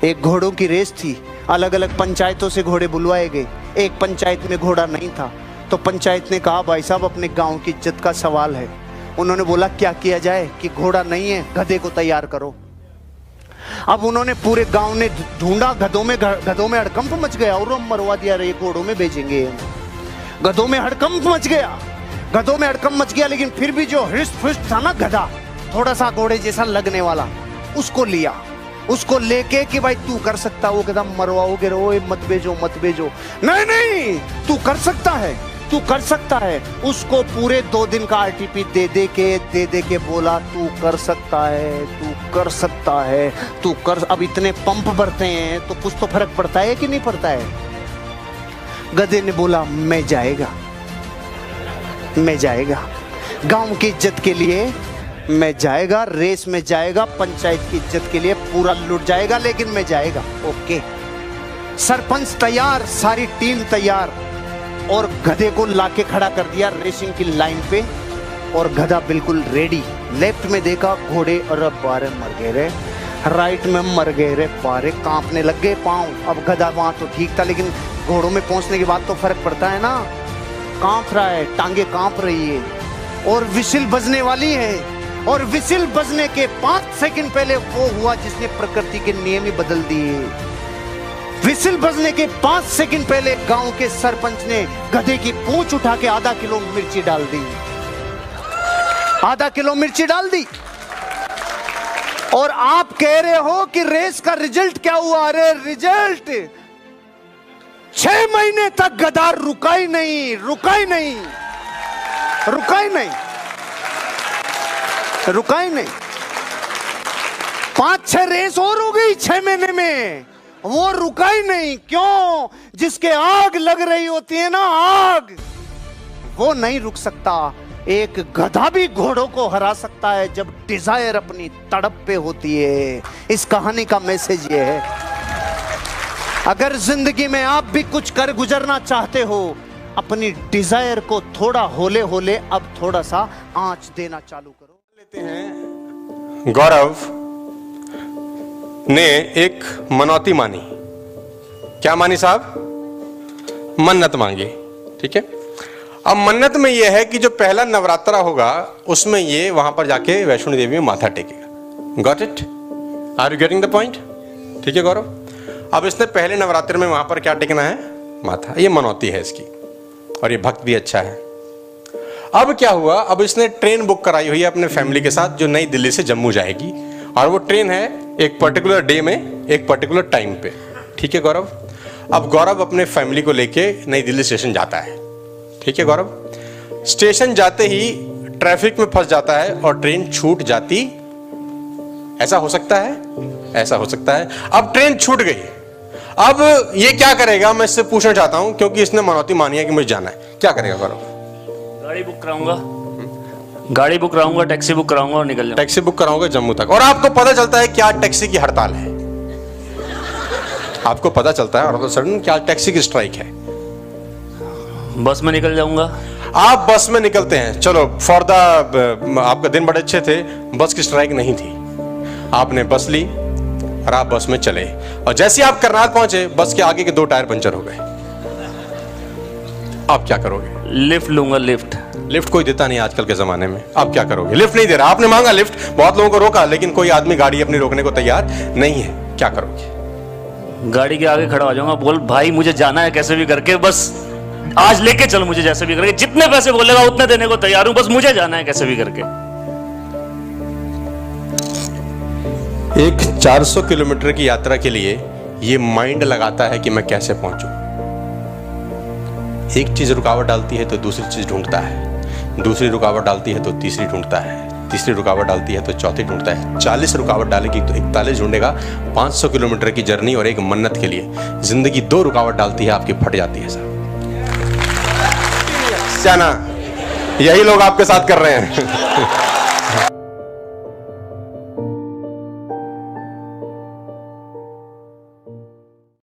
एक घोड़ों की रेस थी, अलग अलग पंचायतों से घोड़े बुलवाए गए। एक पंचायत में घोड़ा नहीं था, तो पंचायत ने कहा भाई साहब अपने गांव की इज्जत का सवाल है। उन्होंने बोला क्या किया जाए कि घोड़ा नहीं है, गधे को तैयार करो। अब उन्होंने पूरे गांव ने ढूंढा, गधों में हड़कंप मच गया और मरवा दिया, रे घोड़ों में भेजेंगे। गधों में हड़कंप मच गया, लेकिन फिर भी जो हृष्ट पुष्ट था ना गधा, थोड़ा सा घोड़े जैसा लगने वाला, उसको लिया। उसको लेके कि भाई तू कर सकता। वो कहता मरवाओगे रो, मत भेजो। नहीं तू कर सकता है। उसको पूरे 2 दिन का आरटीपी दे के बोला तू कर सकता है। अब इतने पंप भरते हैं तो कुछ तो फर्क पड़ता है कि नहीं पड़ता है। गधे ने बोला मैं जाएगा, गांव की इज्जत के लिए मैं जाएगा, रेस में जाएगा, पंचायत की इज्जत के लिए पूरा लुट जाएगा, लेकिन मैं जाएगा। ओके, सरपंच तैयार, सारी टीम तैयार, और गधे को लाके खड़ा कर दिया रेसिंग की लाइन पे, और गधा बिल्कुल रेडी। लेफ्ट में देखा घोड़े, अरे बारे मर गए रे, राइट में मर गए रे, बारे कांपने लग गए पाँव। अब गधा वहां तो ठीक था, लेकिन घोड़ों में पहुंचने के बाद तो फर्क पड़ता है ना। कांप रहा है, टांगे कांप रही है, और विसिल बजने वाली है। और विसिल बजने के 5 सेकंड पहले वो हुआ जिसने प्रकृति के नियम ही बदल दिए। विसिल बजने के 5 सेकंड पहले गांव के सरपंच ने गधे की पूंछ उठा के आधा किलो मिर्ची डाल दी। और आप कह रहे हो कि रेस का रिजल्ट क्या हुआ? अरे रिजल्ट 6 महीने तक गधा रुका ही नहीं। 5-6 रेस और हो गई 6 महीने में, वो रुका ही नहीं। क्यों? जिसके आग लग रही होती है ना, आग, वो नहीं रुक सकता। एक गधा भी घोड़ों को हरा सकता है जब डिजायर अपनी तड़प पे होती है। इस कहानी का मैसेज ये है, अगर जिंदगी में आप भी कुछ कर गुजरना चाहते हो, अपनी डिजायर को थोड़ा होले अब थोड़ा सा आंच देना चालू करो। लेते हैं, गौरव ने एक मनौती मानी। क्या मानी साहब? मन्नत मांगी। ठीक है, अब मन्नत में यह है कि जो पहला नवरात्रा होगा उसमें ये वहां पर जाके वैष्णो देवी में माथा टेकेगा। Got it? Are you getting the point? ठीक है गौरव, अब इसने पहले नवरात्रि में वहां पर क्या टेकना है? माथा। ये मनौती है इसकी, और ये भक्त भी अच्छा है। अब क्या हुआ, अब इसने ट्रेन बुक कराई हुई है अपने फैमिली के साथ, जो नई दिल्ली से जम्मू जाएगी, और वो ट्रेन है एक पर्टिकुलर डे में, एक पर्टिकुलर टाइम पे। ठीक है गौरव, अब गौरव अपने फैमिली को लेके नई दिल्ली स्टेशन जाता है। ठीक है गौरव, स्टेशन जाते ही ट्रैफिक में फंस जाता है और ट्रेन छूट जाती। ऐसा हो सकता है। अब ट्रेन छूट गई, अब ये क्या करेगा? मैं इससे पूछना चाहता हूं, क्योंकि इसने मनौती मानी है कि मुझे जाना है। क्या करेगा गौरव? गाड़ी बुक कराऊंगा, टैक्सी बुक कराऊंगा और निकल जाऊंगा। टैक्सी बुक कराऊंगा जम्मू तक, और आपको पता चलता है कि आज टैक्सी की हड़ताल है। आपको पता चलता है और तो सडन कि आज टैक्सी की स्ट्राइक है। बस में निकल जाऊंगा। आप बस में निकलते हैं, चलो फॉर द, आपका दिन बड़े अच्छे थे, बस की स्ट्राइक नहीं थी, आपने बस ली और आप बस में चले, और जैसे आप करनाल पहुंचे बस के आगे के 2 टायर पंचर हो गए। आप क्या करोगे? लिफ्ट लूंगा। लिफ्ट कोई देता नहीं आजकल के जमाने में। आप क्या करोगे? लिफ्ट नहीं दे रहा, आपने मांगा लिफ्ट, बहुत लोगों को रोका, लेकिन कोई आदमी गाड़ी अपनी रोकने को तैयार नहीं है। क्या करोगे? गाड़ी के आगे खड़ा हो जाऊंगा, बोल भाई मुझे जाना है कैसे भी करके, बस आज लेके चल मुझे जैसे भी करके, जितने पैसे बोलेगा उतने देने को तैयार हूं, बस मुझे जाना है कैसे भी करके। एक 400 किलोमीटर की यात्रा के लिए ये माइंड लगाता है कि मैं कैसे पहुंचूं। एक चीज रुकावट डालती है तो दूसरी चीज ढूंढता है, दूसरी रुकावट डालती है तो तीसरी ढूंढता है, तीसरी रुकावट डालती है तो चौथी ढूंढता है, 40 रुकावट डालेगी तो 41 ढूंढेगा। 500 किलोमीटर की जर्नी और एक मन्नत के लिए जिंदगी 2 रुकावट डालती है, आपकी फट जाती है साहब। जाना, यही लोग आपके साथ कर रहे हैं।